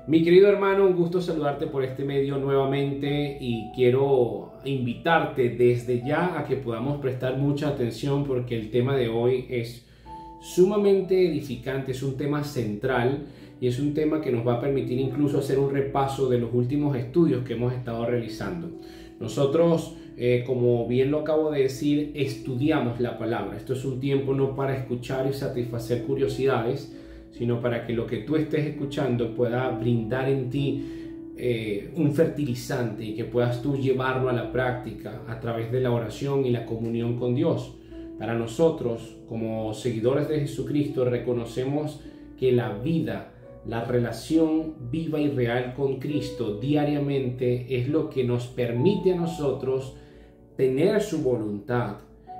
Mi querido hermano, un gusto saludarte por este medio nuevamente y quiero invitarte desde ya a que podamos prestar mucha atención porque el tema de hoy es sumamente edificante, es un tema central y es un tema que nos va a permitir incluso hacer un repaso de los últimos estudios que hemos estado realizando. Nosotros, como bien lo acabo de decir, estudiamos la palabra. Esto es un tiempo no para escuchar y satisfacer curiosidades, sino para que lo que tú estés escuchando pueda brindar en ti un fertilizante y que puedas tú llevarlo a la práctica a través de la oración y la comunión con Dios. Para nosotros, como seguidores de Jesucristo, reconocemos que la vida, la relación viva y real con Cristo diariamente es lo que nos permite a nosotros tener su voluntad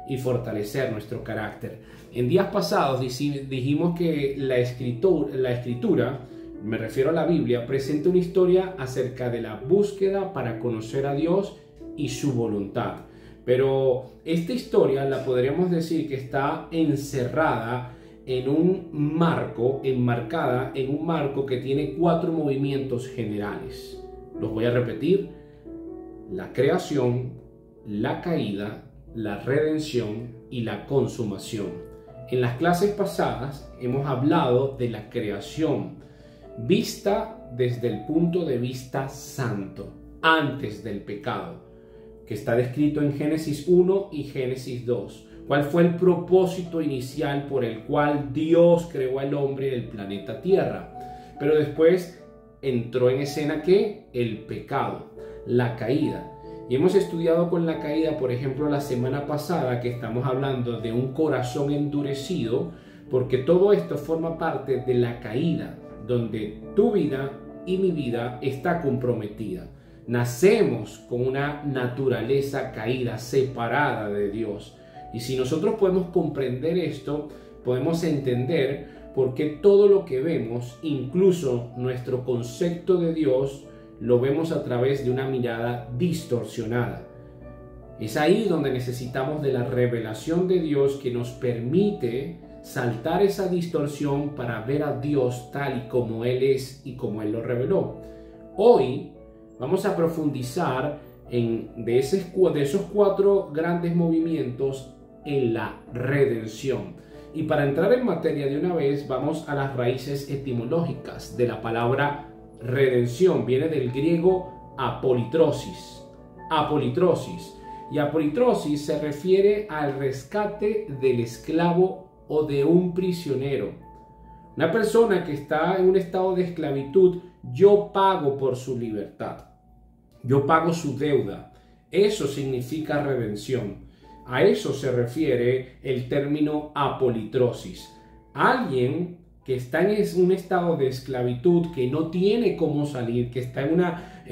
y fortalecer nuestro carácter. En días pasados dijimos que la escritura, me refiero a la Biblia, presenta una historia acerca de la búsqueda para conocer a Dios y su voluntad. Pero esta historia la podríamos decir que está encerrada en un marco, enmarcada en un marco que tiene 4 movimientos generales. Los voy a repetir: la creación, la caída, la redención y la consumación. En las clases pasadas hemos hablado de la creación vista desde el punto de vista santo, antes del pecado, que está descrito en Génesis 1 y Génesis 2. ¿Cuál fue el propósito inicial por el cual Dios creó al hombre en el planeta Tierra? Pero después entró en escena ¿qué? El pecado, la caída. Y hemos estudiado con la caída, por ejemplo, la semana pasada, que estamos hablando de un corazón endurecido, porque todo esto forma parte de la caída, donde tu vida y mi vida está comprometida. Nacemos con una naturaleza caída, separada de Dios. Y si nosotros podemos comprender esto, podemos entender por qué todo lo que vemos, incluso nuestro concepto de Dios, lo vemos a través de una mirada distorsionada. Es ahí donde necesitamos de la revelación de Dios que nos permite saltar esa distorsión para ver a Dios tal y como Él es y como Él lo reveló. Hoy vamos a profundizar de esos 4 grandes movimientos en la redención. Y para entrar en materia de una vez, vamos a las raíces etimológicas de la palabra redención. Viene del griego apolitrosis. Apolitrosis. Y apolitrosis se refiere al rescate del esclavo o de un prisionero. Una persona que está en un estado de esclavitud, yo pago por su libertad. Yo pago su deuda. Eso significa redención. A eso se refiere el término apolitrosis. Alguien que está en un estado de esclavitud, que no tiene cómo salir, que está en una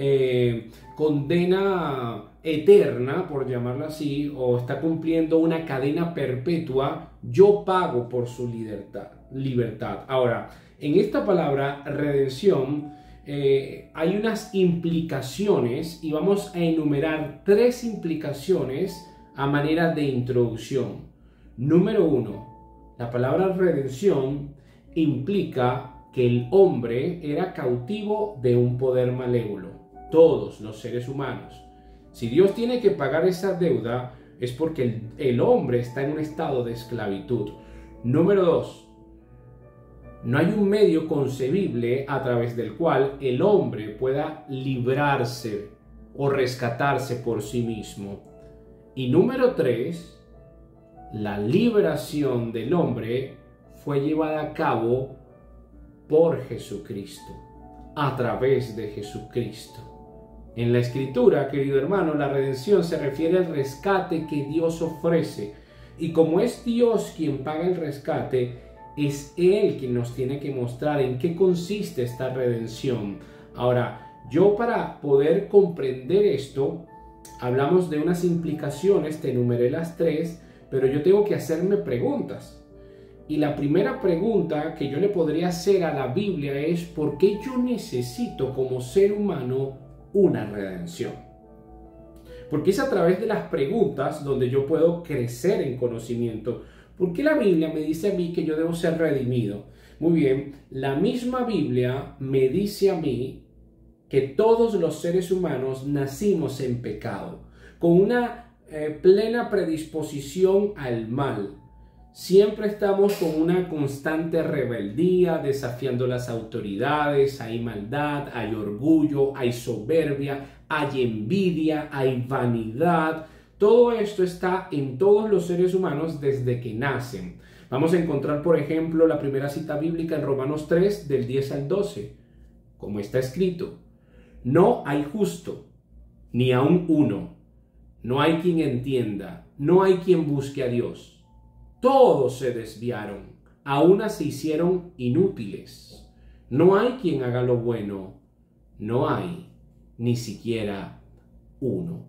condena eterna, por llamarlo así, o está cumpliendo una cadena perpetua, yo pago por su libertad. Ahora, en esta palabra redención hay unas implicaciones y vamos a enumerar 3 implicaciones a manera de introducción. Número 1, la palabra redención implica que el hombre era cautivo de un poder malévolo, todos los seres humanos. Si Dios tiene que pagar esa deuda es porque el hombre está en un estado de esclavitud. Número 2, no hay un medio concebible a través del cual el hombre pueda librarse o rescatarse por sí mismo. Y número 3, la liberación del hombre fue llevada a cabo por Jesucristo, a través de Jesucristo. En la Escritura, querido hermano, la redención se refiere al rescate que Dios ofrece. Y como es Dios quien paga el rescate, es Él quien nos tiene que mostrar en qué consiste esta redención. Ahora, yo para poder comprender esto, hablamos de unas implicaciones, te enumeré las 3, pero yo tengo que hacerme preguntas. Y la primera pregunta que yo le podría hacer a la Biblia es: ¿por qué yo necesito como ser humano una redención? Porque es a través de las preguntas donde yo puedo crecer en conocimiento. ¿Por qué la Biblia me dice a mí que yo debo ser redimido? Muy bien, la misma Biblia me dice a mí que todos los seres humanos nacimos en pecado, con una plena predisposición al mal. Siempre estamos con una constante rebeldía, desafiando las autoridades, hay maldad, hay orgullo, hay soberbia, hay envidia, hay vanidad. Todo esto está en todos los seres humanos desde que nacen. Vamos a encontrar, por ejemplo, la primera cita bíblica en Romanos 3, del 10 al 12, como está escrito: no hay justo, ni aun uno. No hay quien entienda, no hay quien busque a Dios. Todos se desviaron, a una se hicieron inútiles. No hay quien haga lo bueno, no hay ni siquiera uno.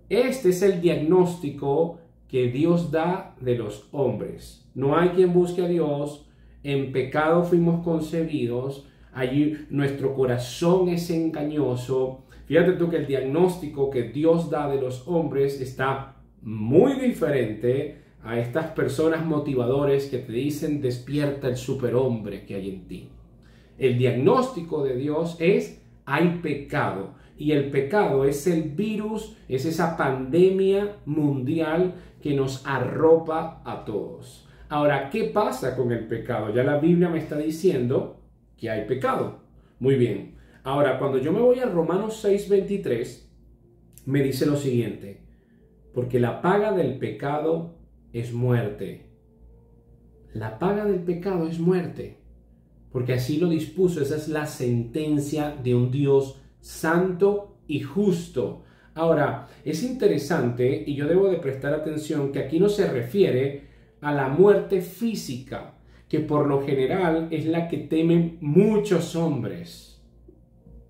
Este es el diagnóstico que Dios da de los hombres. No hay quien busque a Dios, en pecado fuimos concebidos, allí nuestro corazón es engañoso. Fíjate tú que el diagnóstico que Dios da de los hombres está muy diferente a estas personas motivadores que te dicen despierta el superhombre que hay en ti. El diagnóstico de Dios es: hay pecado, y el pecado es el virus, es esa pandemia mundial que nos arropa a todos. Ahora, ¿qué pasa con el pecado? Ya la Biblia me está diciendo que hay pecado. Muy bien. Ahora, cuando yo me voy a Romanos 6:23, me dice lo siguiente: porque la paga del pecado es muerte. La paga del pecado es muerte, porque así lo dispuso. Esa es la sentencia de un Dios santo y justo. Ahora, es interesante, y yo debo de prestar atención, que aquí no se refiere a la muerte física, que por lo general es la que temen muchos hombres.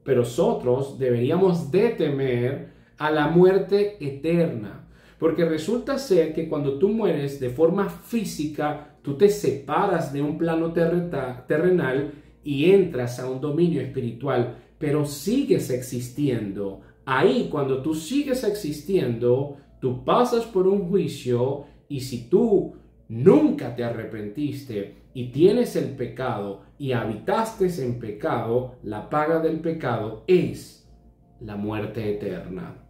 Pero nosotros deberíamos de temer a la muerte eterna, porque resulta ser que cuando tú mueres de forma física, tú te separas de un plano terrenal y entras a un dominio espiritual, pero sigues existiendo. Ahí, cuando tú sigues existiendo, tú pasas por un juicio, y si tú nunca te arrepentiste y tienes el pecado y habitaste en pecado, la paga del pecado es la muerte eterna.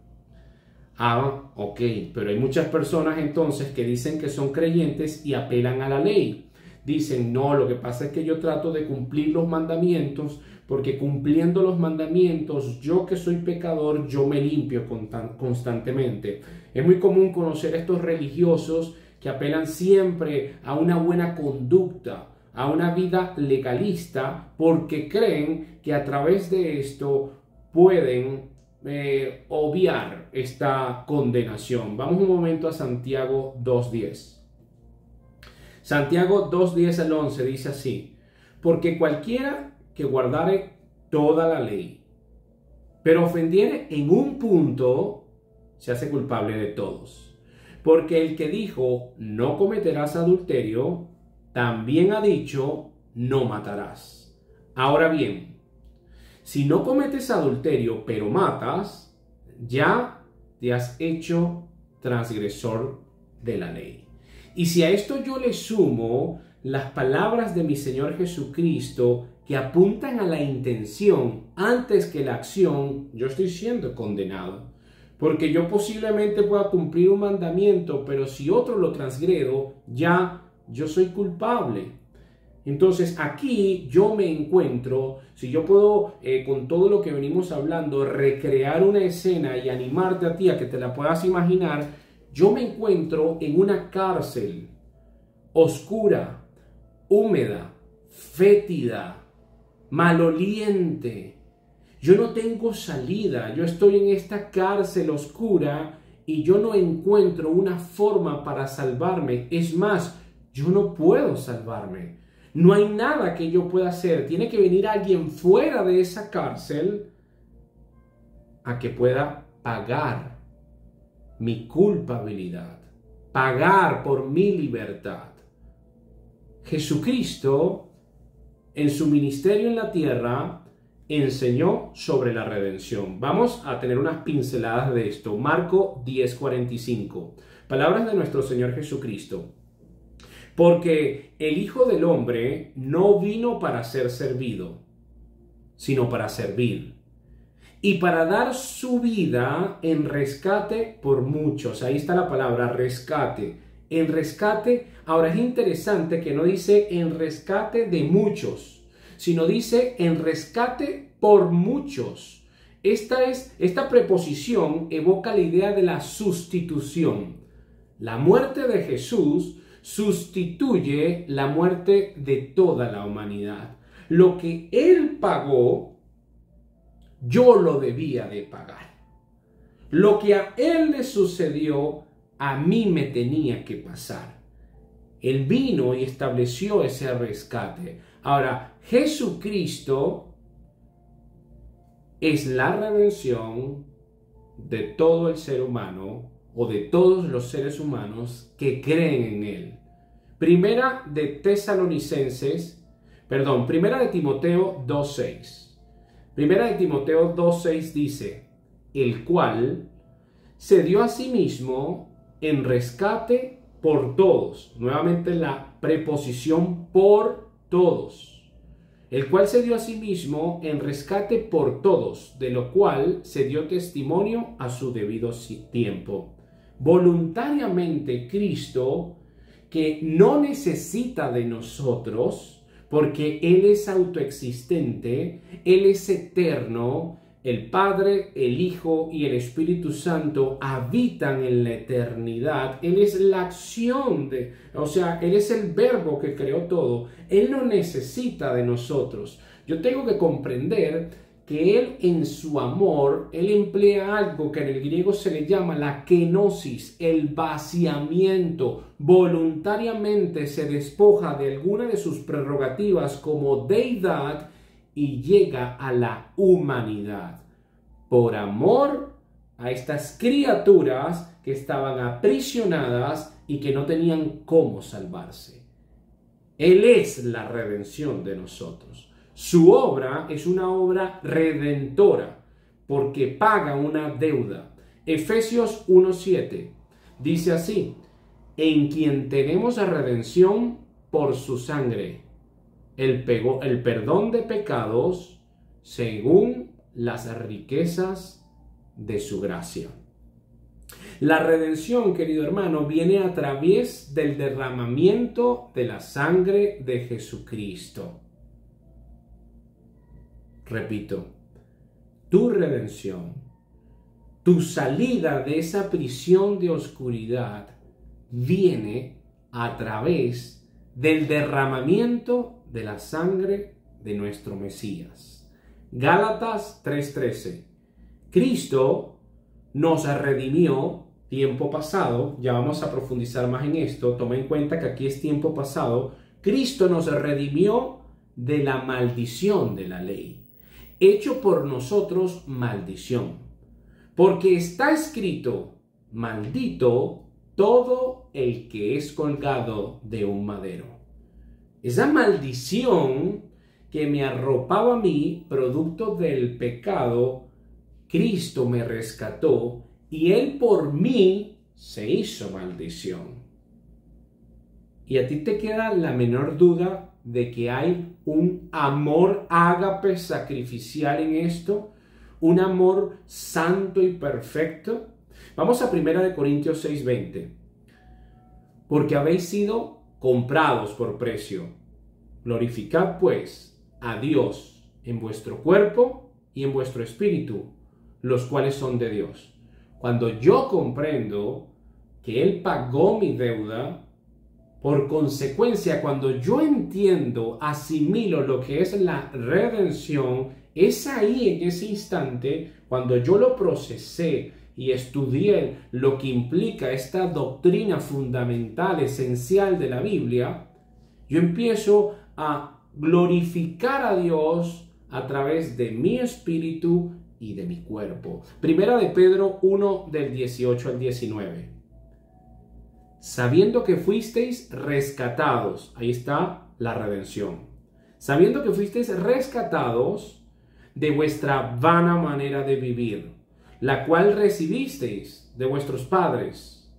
Ah, ok, pero hay muchas personas entonces que dicen que son creyentes y apelan a la ley. Dicen: no, lo que pasa es que yo trato de cumplir los mandamientos, porque cumpliendo los mandamientos, yo que soy pecador, yo me limpio constantemente. Es muy común conocer a estos religiosos que apelan siempre a una buena conducta, a una vida legalista, porque creen que a través de esto pueden obviar esta condenación. Vamos un momento a Santiago 2:10. Santiago 2:10 al 11 dice así: porque cualquiera que guardare toda la ley, pero ofendiere en un punto, se hace culpable de todos. Porque el que dijo no cometerás adulterio, también ha dicho no matarás. Ahora bien, si no cometes adulterio pero matas, ya te has hecho transgresor de la ley. Y si a esto yo le sumo las palabras de mi Señor Jesucristo, que apuntan a la intención antes que la acción, yo estoy siendo condenado. Porque yo posiblemente pueda cumplir un mandamiento, pero si otro lo transgredo, ya yo soy culpable. Entonces aquí yo me encuentro, si yo puedo con todo lo que venimos hablando, recrear una escena y animarte a ti a que te la puedas imaginar, yo me encuentro en una cárcel oscura, húmeda, fétida, maloliente. Yo no tengo salida, yo estoy en esta cárcel oscura y yo no encuentro una forma para salvarme. Es más, yo no puedo salvarme. No hay nada que yo pueda hacer. Tiene que venir alguien fuera de esa cárcel a que pueda pagar mi culpabilidad, pagar por mi libertad. Jesucristo, en su ministerio en la tierra, enseñó sobre la redención. Vamos a tener unas pinceladas de esto. Marco 10:45. Palabras de nuestro Señor Jesucristo. Porque el Hijo del Hombre no vino para ser servido, sino para servir. Y para dar su vida en rescate por muchos. Ahí está la palabra rescate. En rescate, ahora es interesante que no dice en rescate de muchos, sino dice en rescate por muchos. Esta preposición evoca la idea de la sustitución. La muerte de Jesús sustituye la muerte de toda la humanidad. Lo que Él pagó, yo lo debía de pagar. Lo que a Él le sucedió, a mí me tenía que pasar. Él vino y estableció ese rescate. Ahora, Jesucristo es la redención de todo el ser humano o de todos los seres humanos que creen en Él. Primera de Timoteo 2:6. Primera de Timoteo 2:6 dice, el cual se dio a sí mismo en rescate por todos. Nuevamente la preposición por todos. El cual se dio a sí mismo en rescate por todos, de lo cual se dio testimonio a su debido tiempo. Voluntariamente Cristo, que no necesita de nosotros, porque Él es autoexistente, Él es eterno, el Padre, el Hijo y el Espíritu Santo habitan en la eternidad. Él es la acción Él es el verbo que creó todo. Él no necesita de nosotros. Yo tengo que comprender que Él en su amor, Él emplea algo que en el griego se le llama la kenosis, el vaciamiento. Voluntariamente se despoja de alguna de sus prerrogativas como deidad y llega a la humanidad por amor a estas criaturas que estaban aprisionadas y que no tenían cómo salvarse. Él es la redención de nosotros. Su obra es una obra redentora porque paga una deuda. Efesios 1:7 dice así, en quien tenemos la redención por su sangre, el perdón de pecados según las riquezas de su gracia. La redención, querido hermano, viene a través del derramamiento de la sangre de Jesucristo. Repito, tu redención, tu salida de esa prisión de oscuridad viene a través del derramamiento de la sangre de nuestro Mesías. Gálatas 3:13. Cristo nos redimió tiempo pasado, ya vamos a profundizar más en esto, toma en cuenta que aquí es tiempo pasado. Cristo nos redimió de la maldición de la ley, hecho por nosotros maldición, porque está escrito, maldito todo el que es colgado de un madero. Esa maldición que me arropaba a mí, producto del pecado, Cristo me rescató y Él por mí se hizo maldición. ¿Y a ti te queda la menor duda de que hay un amor ágape sacrificial en esto? ¿Un amor santo y perfecto? Vamos a 1 Corintios 6:20. Porque habéis sido comprados por precio. Glorificad pues a Dios en vuestro cuerpo y en vuestro espíritu, los cuales son de Dios. Cuando yo comprendo que Él pagó mi deuda, por consecuencia, cuando yo entiendo, asimilo lo que es la redención, es ahí en ese instante, cuando yo lo procesé y estudié lo que implica esta doctrina fundamental, esencial de la Biblia, yo empiezo a glorificar a Dios a través de mi espíritu y de mi cuerpo. Primera de Pedro 1, del 18 al 19. Sabiendo que fuisteis rescatados, ahí está la redención. Sabiendo que fuisteis rescatados de vuestra vana manera de vivir, la cual recibisteis de vuestros padres,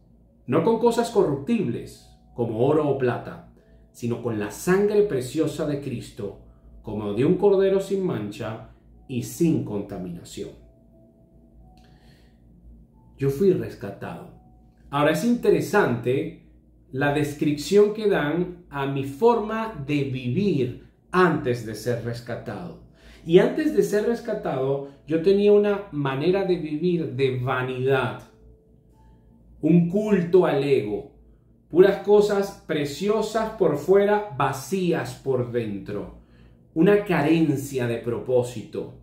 no con cosas corruptibles, como oro o plata, sino con la sangre preciosa de Cristo, como de un cordero sin mancha y sin contaminación. Yo fui rescatado. Ahora es interesante la descripción que dan a mi forma de vivir antes de ser rescatado. Y antes de ser rescatado, yo tenía una manera de vivir de vanidad, un culto al ego, puras cosas preciosas por fuera, vacías por dentro, una carencia de propósito,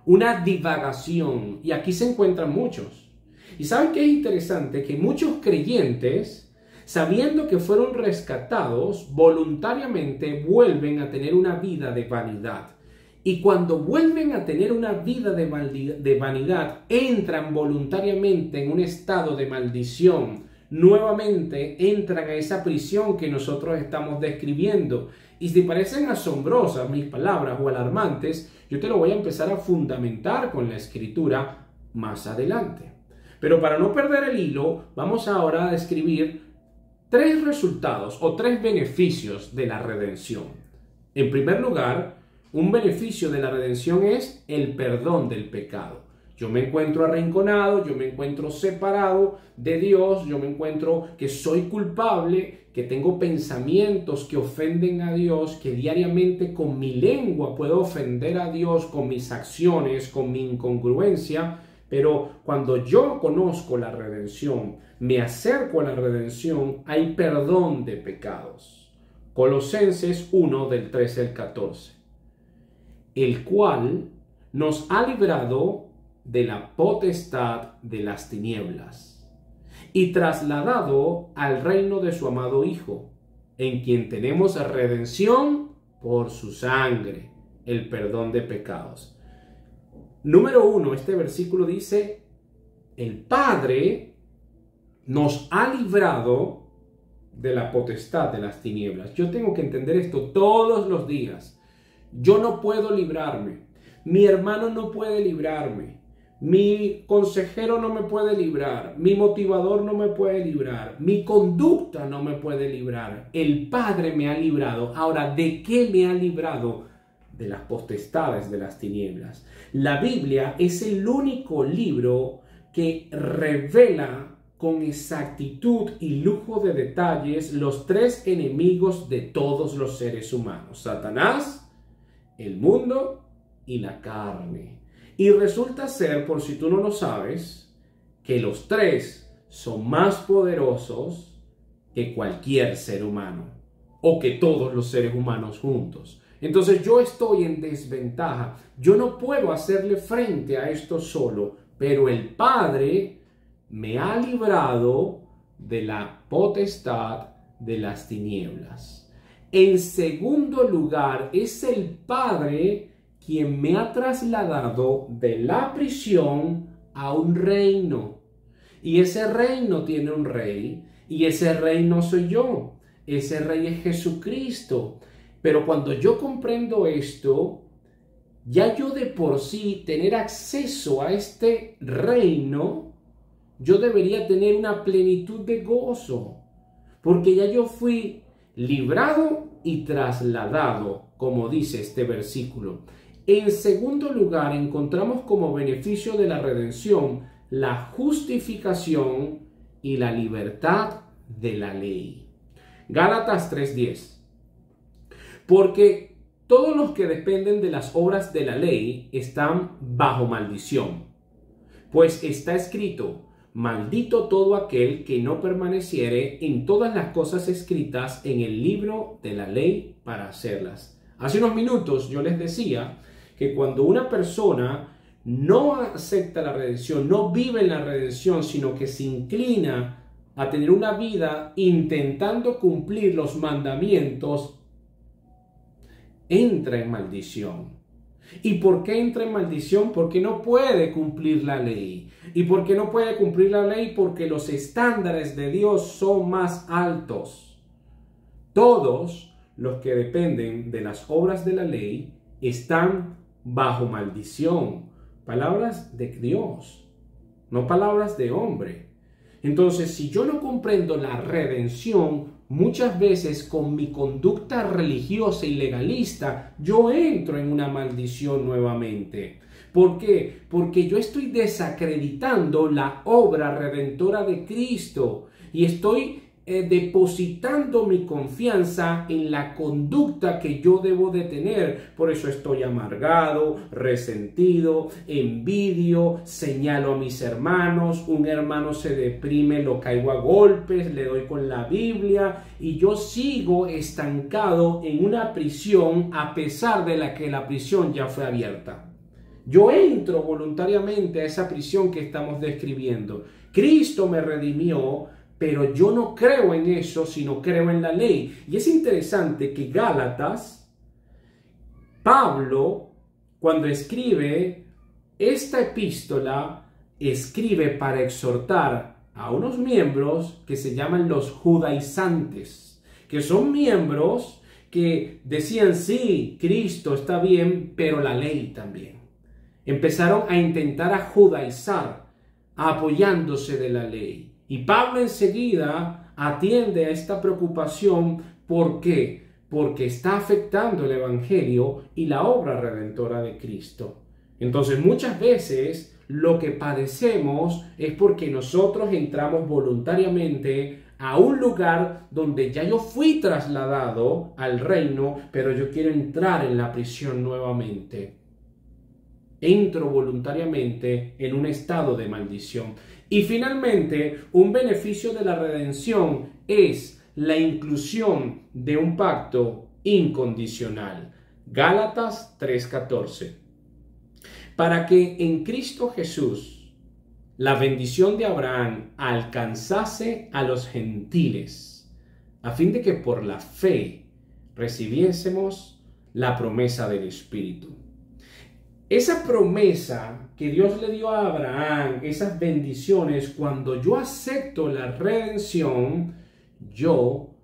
una divagación. Y aquí se encuentran muchos. Y ¿saben qué es interesante? Que muchos creyentes, sabiendo que fueron rescatados, voluntariamente vuelven a tener una vida de vanidad. Y cuando vuelven a tener una vida de vanidad, entran voluntariamente en un estado de maldición. Nuevamente entran a esa prisión que nosotros estamos describiendo. Y si parecen asombrosas mis palabras o alarmantes, yo te lo voy a empezar a fundamentar con la escritura más adelante. Pero para no perder el hilo, vamos ahora a describir 3 resultados o 3 beneficios de la redención. En primer lugar, un beneficio de la redención es el perdón del pecado. Yo me encuentro arrinconado, yo me encuentro separado de Dios, yo me encuentro que soy culpable, que tengo pensamientos que ofenden a Dios, que diariamente con mi lengua puedo ofender a Dios, con mis acciones, con mi incongruencia. Pero cuando yo conozco la redención, me acerco a la redención, hay perdón de pecados. Colosenses 1 del 13 al 14. El cual nos ha librado de la potestad de las tinieblas y trasladado al reino de su amado Hijo, en quien tenemos redención por su sangre, el perdón de pecados. Número 1, este versículo dice, el Padre nos ha librado de la potestad de las tinieblas. Yo tengo que entender esto todos los días. Yo no puedo librarme. Mi hermano no puede librarme. Mi consejero no me puede librar. Mi motivador no me puede librar. Mi conducta no me puede librar. El Padre me ha librado. Ahora, ¿de qué me ha librado? De las potestades de las tinieblas. La Biblia es el único libro que revela con exactitud y lujo de detalles los 3 enemigos de todos los seres humanos: Satanás, el mundo y la carne. Y resulta ser, por si tú no lo sabes, que los 3 son más poderosos que cualquier ser humano o que todos los seres humanos juntos. Entonces yo estoy en desventaja. Yo no puedo hacerle frente a esto solo, pero el Padre me ha librado de la potestad de las tinieblas. En segundo lugar, es el Padre quien me ha trasladado de la prisión a un reino. Y ese reino tiene un rey, y ese rey no soy yo. Ese rey es Jesucristo. Pero cuando yo comprendo esto, ya yo de por sí tener acceso a este reino, yo debería tener una plenitud de gozo, porque ya yo fui librado y trasladado, como dice este versículo. En segundo lugar, encontramos como beneficio de la redención la justificación y la libertad de la ley. Gálatas 3:10. Porque todos los que dependen de las obras de la ley están bajo maldición. Pues está escrito, maldito todo aquel que no permaneciere en todas las cosas escritas en el libro de la ley para hacerlas. Hace unos minutos yo les decía que cuando una persona no acepta la redención, no vive en la redención, sino que se inclina a tener una vida intentando cumplir los mandamientos, entra en maldición. ¿Y por qué entra en maldición? Porque no puede cumplir la ley. ¿Y por qué no puede cumplir la ley? Porque los estándares de Dios son más altos. Todos los que dependen de las obras de la ley están bajo maldición. Palabras de Dios, no palabras de hombre. Entonces, si yo no comprendo la redención, muchas veces con mi conducta religiosa y legalista, yo entro en una maldición nuevamente. ¿Por qué? Porque yo estoy desacreditando la obra redentora de Cristo y estoy depositando mi confianza en la conducta que yo debo de tener. Por eso estoy amargado, resentido, envidio, señalo a mis hermanos, un hermano se deprime, lo caigo a golpes, le doy con la Biblia y yo sigo estancado en una prisión a pesar de que la prisión ya fue abierta. Yo entro voluntariamente a esa prisión que estamos describiendo. Cristo me redimió, pero yo no creo en eso, sino creo en la ley. Y es interesante que Gálatas, Pablo, cuando escribe esta epístola, escribe para exhortar a unos miembros que se llaman los judaizantes, que son miembros que decían, sí, Cristo está bien, pero la ley también. Empezaron a intentar a judaizar, apoyándose de la ley. Y Pablo enseguida atiende a esta preocupación. ¿Por qué? Porque está afectando el Evangelio y la obra redentora de Cristo. Entonces, muchas veces lo que padecemos es porque nosotros entramos voluntariamente a un lugar donde ya yo fui trasladado al reino, pero yo quiero entrar en la prisión nuevamente. Entro voluntariamente en un estado de maldición. Y finalmente, un beneficio de la redención es la inclusión de un pacto incondicional. Gálatas 3:14. Para que en Cristo Jesús la bendición de Abraham alcanzase a los gentiles, a fin de que por la fe recibiésemos la promesa del Espíritu. Esa promesa que Dios le dio a Abraham, esas bendiciones, cuando yo acepto la redención, yo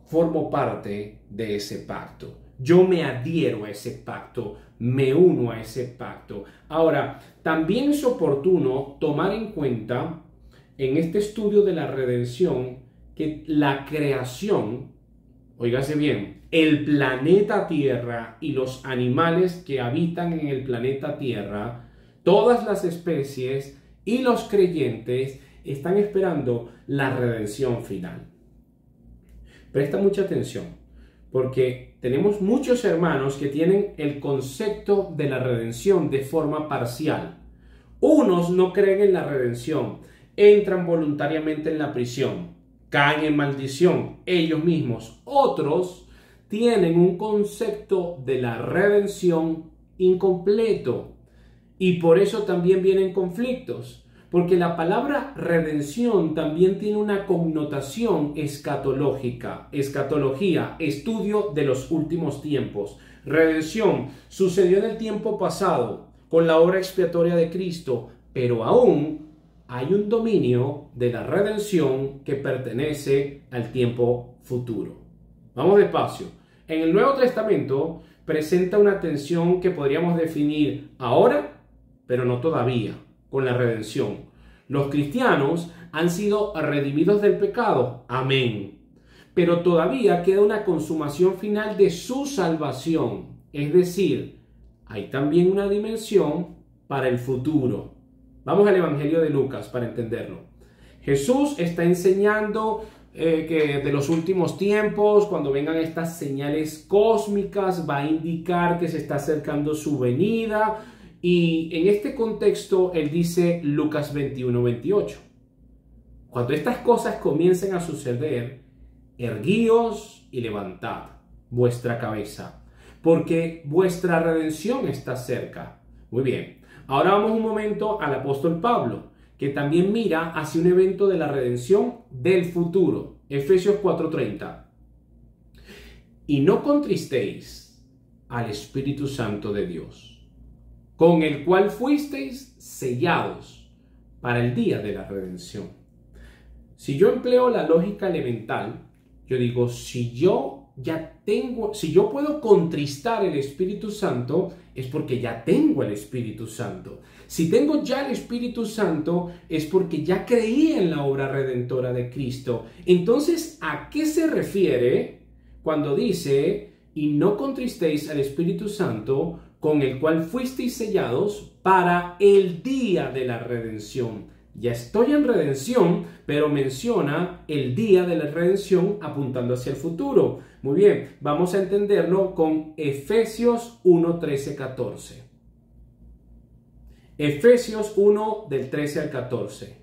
formo parte de ese pacto. Yo me adhiero a ese pacto, me uno a ese pacto. Ahora, también es oportuno tomar en cuenta en este estudio de la redención que la creación, óigase bien, el planeta Tierra y los animales que habitan en el planeta Tierra, todas las especies y los creyentes están esperando la redención final. Presta mucha atención, porque tenemos muchos hermanos que tienen el concepto de la redención de forma parcial. Unos no creen en la redención, entran voluntariamente en la prisión, caen en maldición ellos mismos. Otros tienen un concepto de la redención incompleto y por eso también vienen conflictos, porque la palabra redención también tiene una connotación escatológica, escatología, estudio de los últimos tiempos. Redención sucedió en el tiempo pasado con la obra expiatoria de Cristo, pero aún hay un dominio de la redención que pertenece al tiempo futuro. Vamos despacio. En el Nuevo Testamento presenta una tensión que podríamos definir ahora, pero no todavía, con la redención. Los cristianos han sido redimidos del pecado, amén. Pero todavía queda una consumación final de su salvación. Es decir, hay también una dimensión para el futuro. Vamos al Evangelio de Lucas para entenderlo. Jesús está enseñando que de los últimos tiempos, cuando vengan estas señales cósmicas, va a indicar que se está acercando su venida. Y en este contexto, él dice Lucas 21:28. Cuando estas cosas comiencen a suceder, erguíos y levantad vuestra cabeza, porque vuestra redención está cerca. Muy bien. Ahora vamos un momento al apóstol Pablo, que también mira hacia un evento de la redención del futuro. Efesios 4:30. Y no contristéis al Espíritu Santo de Dios, con el cual fuisteis sellados para el día de la redención. Si yo empleo la lógica elemental, yo digo, si yo ya tengo, si yo puedo contristar el Espíritu Santo, es porque ya tengo el Espíritu Santo. Si tengo ya el Espíritu Santo, es porque ya creí en la obra redentora de Cristo. Entonces, ¿a qué se refiere cuando dice, y no contristéis al Espíritu Santo, con el cual fuisteis sellados para el día de la redención? Ya estoy en redención, pero menciona el día de la redención apuntando hacia el futuro. Muy bien, vamos a entenderlo con Efesios 1, 13, 14. Efesios 1, del 13 al 14.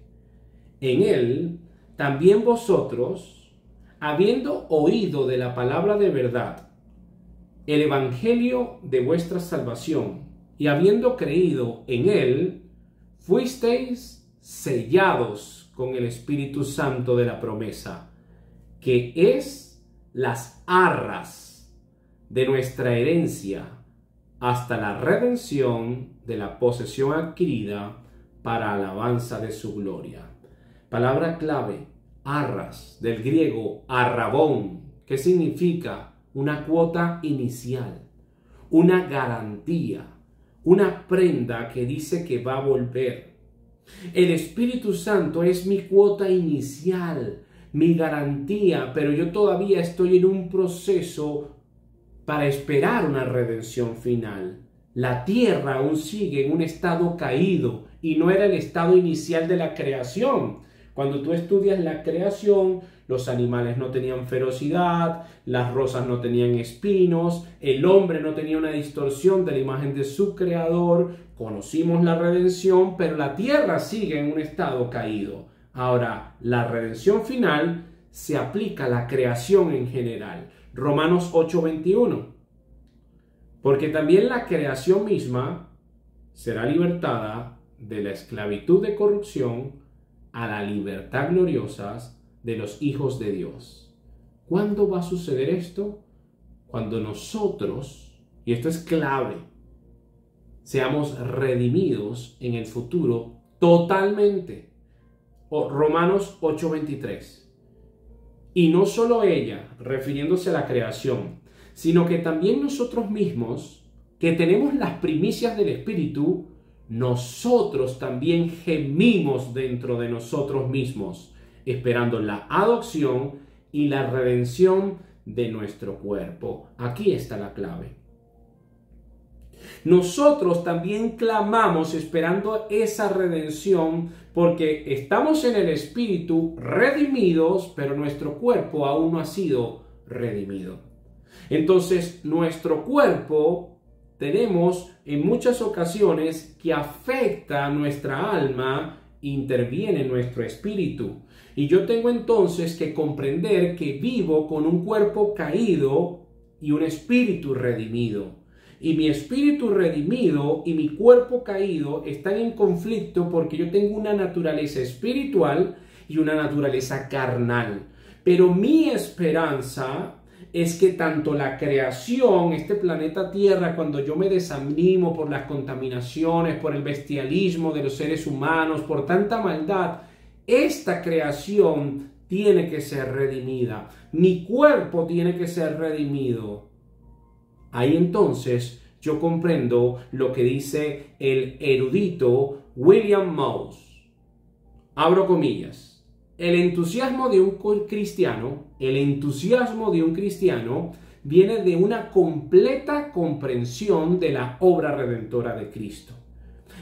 En él, también vosotros, habiendo oído de la palabra de verdad, el evangelio de vuestra salvación, y habiendo creído en él, fuisteis sellados con el Espíritu Santo de la promesa, que es las arras de nuestra herencia hasta la redención de la posesión adquirida para alabanza de su gloria. Palabra clave, arras, del griego arrabón, que significa una cuota inicial, una garantía, una prenda que dice que va a volver. El Espíritu Santo es mi cuota inicial, mi garantía, pero yo todavía estoy en un proceso para esperar una redención final. La tierra aún sigue en un estado caído y no era el estado inicial de la creación. Cuando tú estudias la creación, los animales no tenían ferocidad, las rosas no tenían espinos, el hombre no tenía una distorsión de la imagen de su creador. Conocimos la redención, pero la tierra sigue en un estado caído. Ahora, la redención final se aplica a la creación en general. Romanos 8:21. Porque también la creación misma será libertada de la esclavitud de corrupción a la libertad gloriosa de los hijos de Dios. ¿Cuándo va a suceder esto? Cuando nosotros, y esto es clave, seamos redimidos en el futuro totalmente. Romanos 8:23. Y no solo ella, refiriéndose a la creación, sino que también nosotros mismos, que tenemos las primicias del Espíritu, nosotros también gemimos dentro de nosotros mismos, esperando la adopción y la redención de nuestro cuerpo. Aquí está la clave. Nosotros también clamamos esperando esa redención porque estamos en el Espíritu redimidos, pero nuestro cuerpo aún no ha sido redimido. Entonces, nuestro cuerpo tenemos en muchas ocasiones que afecta a nuestra alma, interviene en nuestro espíritu. Y yo tengo entonces que comprender que vivo con un cuerpo caído y un espíritu redimido. Y mi espíritu redimido y mi cuerpo caído están en conflicto porque yo tengo una naturaleza espiritual y una naturaleza carnal. Pero mi esperanza es que tanto la creación, este planeta Tierra, cuando yo me desanimo por las contaminaciones, por el bestialismo de los seres humanos, por tanta maldad, esta creación tiene que ser redimida. Mi cuerpo tiene que ser redimido. Ahí entonces yo comprendo lo que dice el erudito William Mouse. Abro comillas. El entusiasmo de un cristiano viene de una completa comprensión de la obra redentora de Cristo.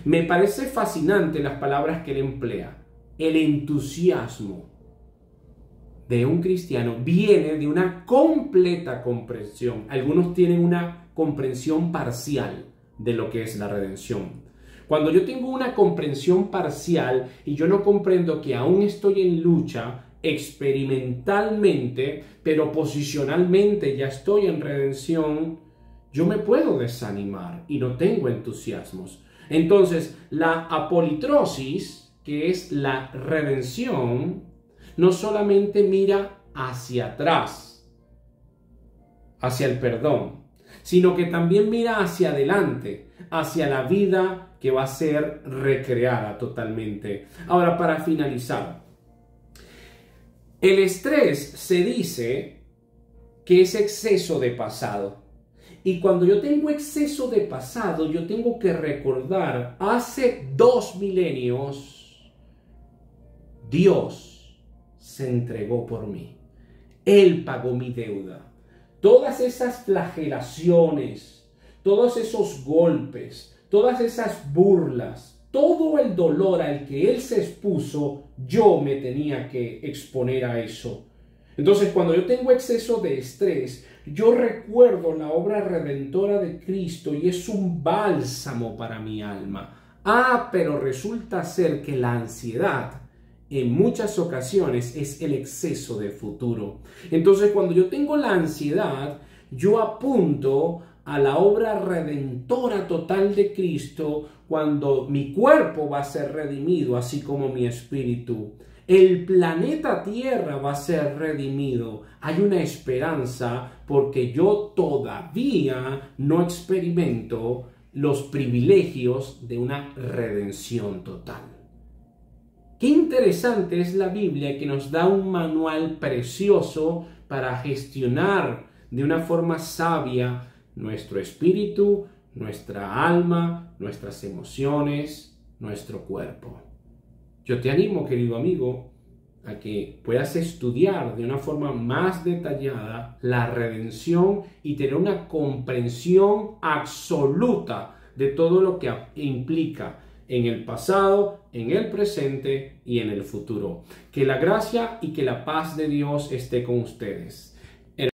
Me parece fascinante las palabras que él emplea. El entusiasmo de un cristiano viene de una completa comprensión. Algunos tienen una comprensión parcial de lo que es la redención. Cuando yo tengo una comprensión parcial y yo no comprendo que aún estoy en lucha experimentalmente, pero posicionalmente ya estoy en redención, yo me puedo desanimar y no tengo entusiasmos. Entonces, la apolitrosis, que es la redención, no solamente mira hacia atrás, hacia el perdón, sino que también mira hacia adelante, hacia la vida que va a ser recreada totalmente. Ahora, para finalizar, el estrés se dice que es exceso de pasado. Y cuando yo tengo exceso de pasado, yo tengo que recordar, hace 2 milenios, Dios se entregó por mí. Él pagó mi deuda. Todas esas flagelaciones, todos esos golpes, todas esas burlas, todo el dolor al que Él se expuso, yo me tenía que exponer a eso. Entonces, cuando yo tengo exceso de estrés, yo recuerdo la obra redentora de Cristo y es un bálsamo para mi alma. Pero resulta ser que la ansiedad en muchas ocasiones es el exceso de futuro. Entonces, cuando yo tengo la ansiedad, yo apunto a la obra redentora total de Cristo cuando mi cuerpo va a ser redimido, así como mi espíritu. El planeta Tierra va a ser redimido. Hay una esperanza porque yo todavía no experimento los privilegios de una redención total. Qué interesante es la Biblia, que nos da un manual precioso para gestionar de una forma sabia nuestro espíritu, nuestra alma, nuestras emociones, nuestro cuerpo. Yo te animo, querido amigo, a que puedas estudiar de una forma más detallada la redención y tener una comprensión absoluta de todo lo que implica en el pasado, en el presente y en el futuro. Que la gracia y que la paz de Dios esté con ustedes.